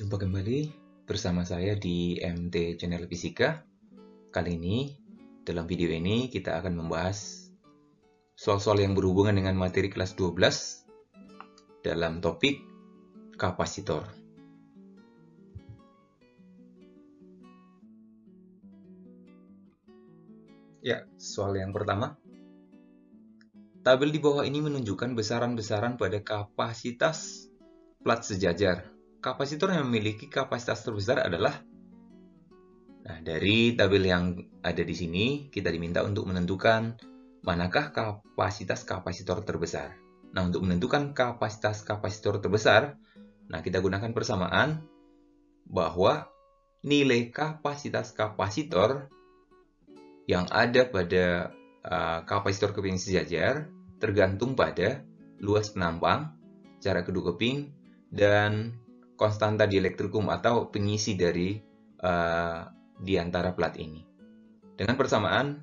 Jumpa kembali bersama saya di MT Channel Fisika. Kali ini, dalam video ini kita akan membahas soal-soal yang berhubungan dengan materi kelas 12 dalam topik kapasitor. Ya, soal yang pertama. Tabel di bawah ini menunjukkan besaran-besaran pada kapasitas plat sejajar. Kapasitor yang memiliki kapasitas terbesar adalah, dari tabel yang ada di sini, kita diminta untuk menentukan manakah kapasitas kapasitor terbesar. Nah, untuk menentukan kapasitas kapasitor terbesar, kita gunakan persamaan bahwa nilai kapasitas kapasitor yang ada pada kapasitor keping sejajar tergantung pada luas penampang, jarak kedua keping, dan konstanta dielektrikum atau pengisi dari di antara plat ini. Dengan persamaan,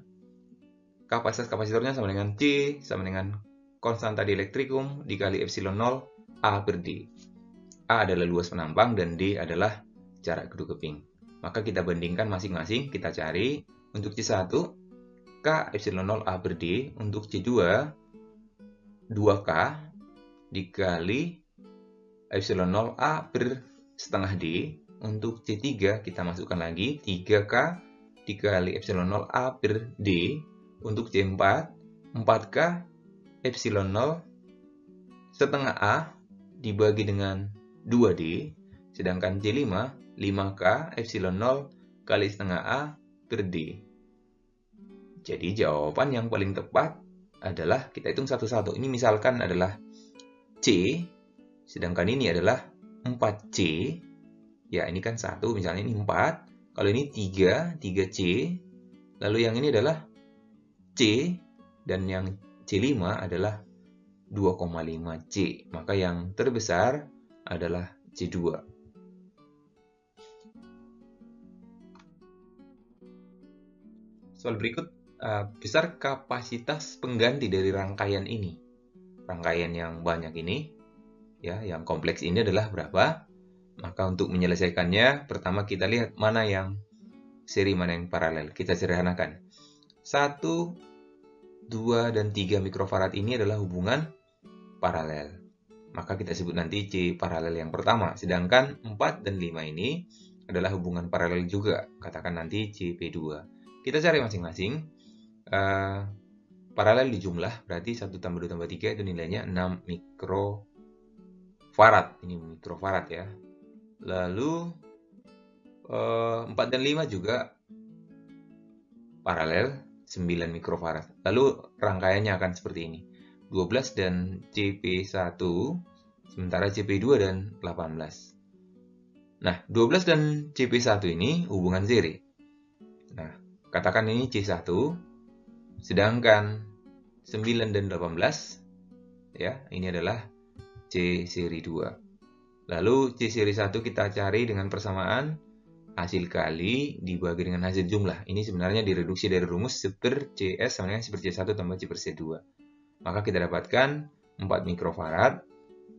kapasitas kapasitornya sama dengan C sama dengan konstanta dielektrikum dikali epsilon 0 A per D. A adalah luas penampang dan D adalah jarak kedua keping. Maka kita bandingkan masing-masing, kita cari untuk C1 K epsilon 0 A per D, untuk C2 2K dikali epsilon 0 A per setengah D. Untuk C3 kita masukkan lagi 3K dikali epsilon 0 A per D. Untuk C4 4K epsilon 0 setengah A dibagi dengan 2D. Sedangkan C5 5K epsilon 0 kali setengah A per D. Jadi jawaban yang paling tepat adalah, kita hitung satu-satu. Ini misalkan adalah C, sedangkan ini adalah 4C. Ya, ini kan 1, misalnya ini 4. Kalau ini 3, 3C. Lalu yang ini adalah C, dan yang C5 adalah 2,5C. Maka yang terbesar adalah C2. Soal berikut, besar kapasitas pengganti dari rangkaian ini. Rangkaian yang banyak ini, ya, yang kompleks ini adalah berapa? Maka untuk menyelesaikannya, pertama kita lihat mana yang seri, mana yang paralel. Kita sederhanakan. 1, 2, dan 3 mikrofarad ini adalah hubungan paralel. Maka kita sebut nanti C paralel yang pertama. Sedangkan 4 dan 5 ini adalah hubungan paralel juga. Katakan nanti CP2. Kita cari masing-masing. Paralel dijumlah, berarti 1 tambah 2 tambah 3 itu nilainya 6 mikrofarad. Ini mikrofarad ya. Lalu 4 dan 5 juga paralel, 9 mikrofarad. Lalu rangkaiannya akan seperti ini. 12 dan CP1, sementara CP2 dan 18. Nah, 12 dan CP1 ini hubungan seri. Nah, katakan ini C1, sedangkan 9 dan 18, ya, ini adalah C seri 2. Lalu C seri 1 kita cari dengan persamaan hasil kali dibagi dengan hasil jumlah. Ini sebenarnya direduksi dari rumus C per CS sama dengan C per C1 tambah C per C2. Maka kita dapatkan 4 mikrofarad.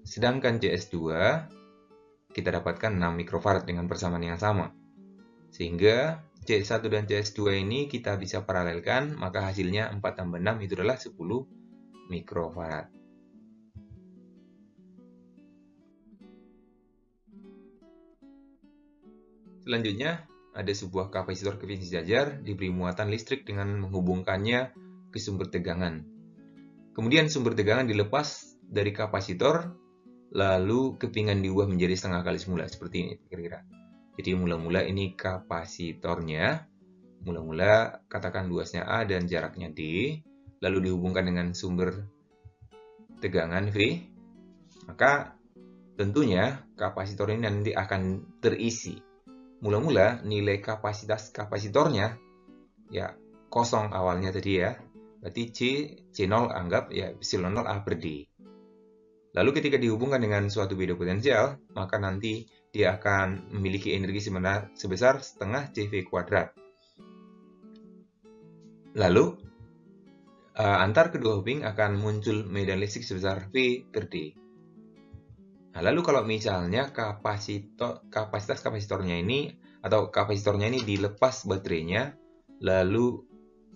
Sedangkan CS2 kita dapatkan 6 mikrofarad dengan persamaan yang sama. Sehingga CS1 dan CS2 ini kita bisa paralelkan, maka hasilnya 4 tambah 6 itu adalah 10 mikrofarad. Selanjutnya, ada sebuah kapasitor keping sejajar diberi muatan listrik dengan menghubungkannya ke sumber tegangan. Kemudian sumber tegangan dilepas dari kapasitor, lalu kepingan diubah menjadi setengah kali semula, seperti ini kira-kira. Jadi mula-mula ini kapasitornya, mula-mula katakan luasnya A dan jaraknya D, lalu dihubungkan dengan sumber tegangan V, maka tentunya kapasitor ini nanti akan terisi. Mula-mula nilai kapasitas kapasitornya ya kosong awalnya tadi ya. Berarti C0 anggap ya epsilon 0 A per D. Lalu ketika dihubungkan dengan suatu beda potensial, maka nanti dia akan memiliki energi sebesar setengah CV kuadrat. Lalu antar kedua keping akan muncul medan listrik sebesar V per D. Nah, lalu kalau misalnya kapasitas kapasitornya ini atau kapasitornya ini dilepas baterainya, lalu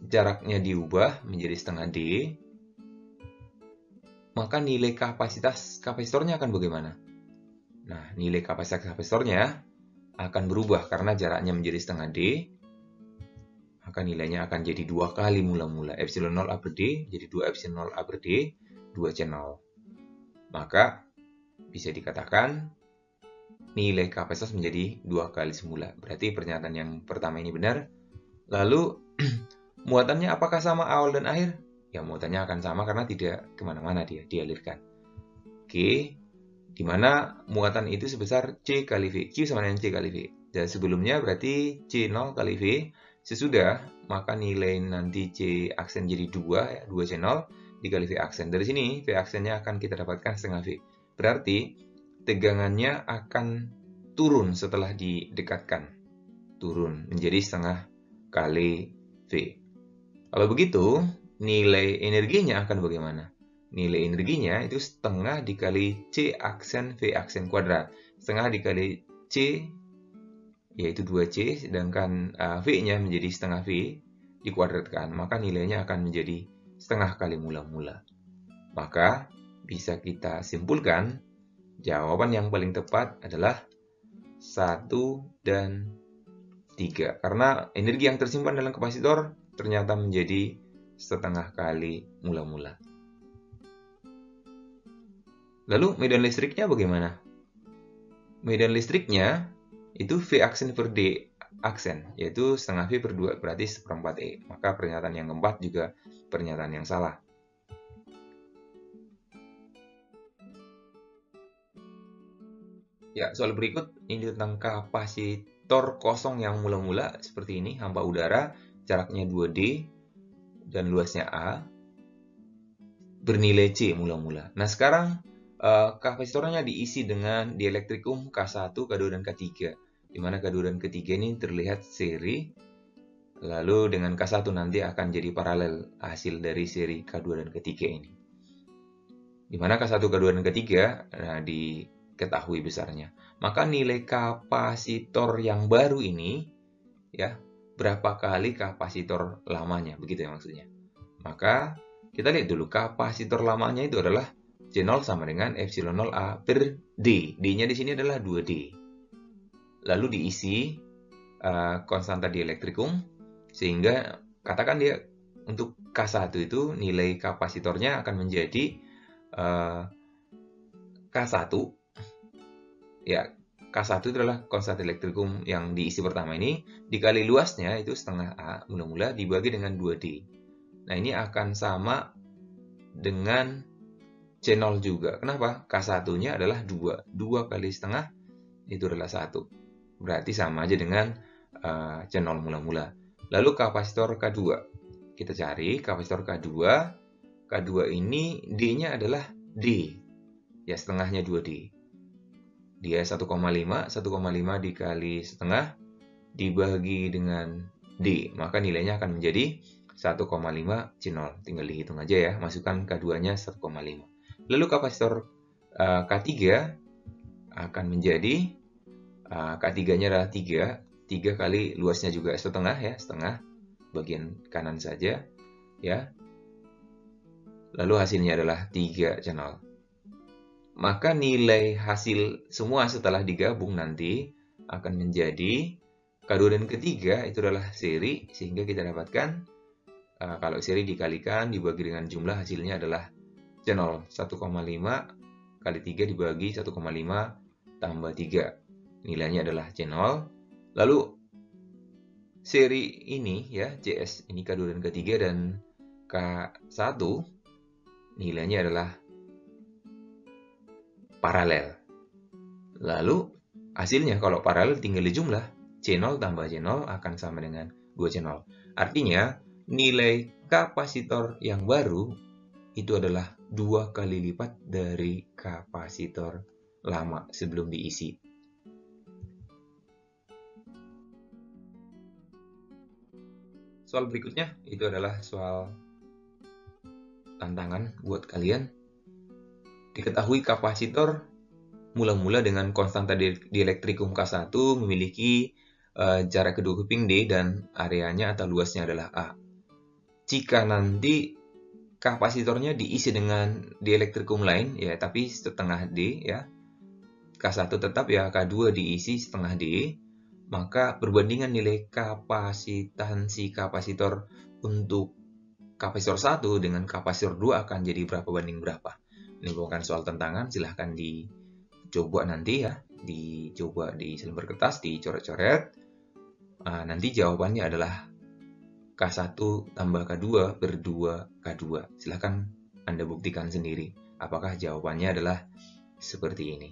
jaraknya diubah menjadi setengah D, maka nilai kapasitas kapasitornya akan bagaimana? Nah, nilai kapasitas kapasitornya akan berubah karena jaraknya menjadi setengah D, maka nilainya akan jadi 2 kali mula-mula. Epsilon 0 A per D jadi 2 epsilon 0 A per D, 2C0. Maka bisa dikatakan nilai kapasitas menjadi 2 kali semula. Berarti pernyataan yang pertama ini benar. Lalu, muatannya apakah sama awal dan akhir? Ya, muatannya akan sama karena tidak kemana-mana dia dialirkan. Oke, di mana muatan itu sebesar C kali V. Q sama dengan C kali V. Dan sebelumnya berarti C0 kali V. Sesudah, maka nilai nanti C aksen jadi 2, ya, 2C0 dikali V aksen. Dari sini, V aksennya akan kita dapatkan setengah V. Berarti, tegangannya akan turun setelah didekatkan. Turun menjadi setengah kali V. Kalau begitu, nilai energinya akan bagaimana? Nilai energinya itu setengah dikali C aksen V aksen kuadrat. Setengah dikali C, yaitu 2C, sedangkan V-nya menjadi setengah V, dikuadratkan, maka nilainya akan menjadi setengah kali mula-mula. Maka, bisa kita simpulkan, jawaban yang paling tepat adalah 1 dan 3. Karena energi yang tersimpan dalam kapasitor ternyata menjadi setengah kali mula-mula. Lalu medan listriknya bagaimana? Medan listriknya itu V aksen per D aksen, yaitu setengah V per 2 berarti seperempat E. Maka pernyataan yang keempat juga pernyataan yang salah. Ya, soal berikut ini tentang kapasitor kosong yang mula-mula seperti ini, hampa udara, jaraknya 2D dan luasnya A, bernilai C mula-mula. Nah, sekarang kapasitornya diisi dengan dielektrikum K1, K2, dan K3. Di mana K2 dan K3 ini terlihat seri, lalu dengan K1 nanti akan jadi paralel hasil dari seri K2 dan K3 ini. Di mana K1, K2, dan K3 diketahui besarnya. Maka nilai kapasitor yang baru ini, ya, berapa kali kapasitor lamanya, begitu ya maksudnya. Maka kita lihat dulu, kapasitor lamanya itu adalah C0 sama dengan epsilon 0 A per D. D-nya di sini adalah 2D. Lalu diisi konstanta dielektrikum, sehingga katakan dia untuk K1 itu nilai kapasitornya akan menjadi K1. Ya, K1 itu adalah konstanta elektrikum yang diisi pertama ini, dikali luasnya itu setengah A mula-mula dibagi dengan 2D. Nah, ini akan sama dengan C0 juga. Kenapa? K1-nya adalah 2. 2 kali setengah itu adalah 1. Berarti sama aja dengan C0 mula-mula. Lalu kapasitor K2. Kita cari kapasitor K2. K2 ini D-nya adalah D. Ya, setengahnya 2D. Dia 1,5. 1,5 dikali setengah dibagi dengan D. Maka nilainya akan menjadi 1,5 C0. Tinggal dihitung aja ya. Masukkan K2-nya 1,5. Lalu kapasitor K3 akan menjadi K3-nya adalah 3. 3 kali luasnya juga setengah ya, setengah bagian kanan saja ya. Lalu hasilnya adalah 3 C0. Maka nilai hasil semua setelah digabung nanti akan menjadi K2 dan K3 itu adalah seri, sehingga kita dapatkan kalau seri dikalikan dibagi dengan jumlah hasilnya adalah C0, 1,5 kali 3 dibagi 1,5 tambah 3. Nilainya adalah C0. Lalu seri ini ya, CS ini K2 dan K3 dan K1 nilainya adalah paralel. Lalu hasilnya kalau paralel tinggal dijumlah, C0 tambah C0 akan sama dengan 2C0. Artinya nilai kapasitor yang baru itu adalah 2 kali lipat dari kapasitor lama sebelum diisi. Soal berikutnya itu adalah soal tantangan buat kalian. Diketahui kapasitor mula-mula dengan konstanta dielektrikum K1 memiliki jarak kedua kuping D dan areanya atau luasnya adalah A. Jika nanti kapasitornya diisi dengan dielektrikum lain, ya tapi setengah D, ya K1 tetap, ya K2 diisi setengah D, maka perbandingan nilai kapasitansi kapasitor untuk kapasitor 1 dengan kapasitor 2 akan jadi berapa banding berapa. Ini bukan soal tantangan, silahkan dicoba nanti ya, dicoba di selembar kertas, dicoret-coret. Nanti jawabannya adalah K1 tambah K2 per 2 K2. Silahkan Anda buktikan sendiri apakah jawabannya adalah seperti ini.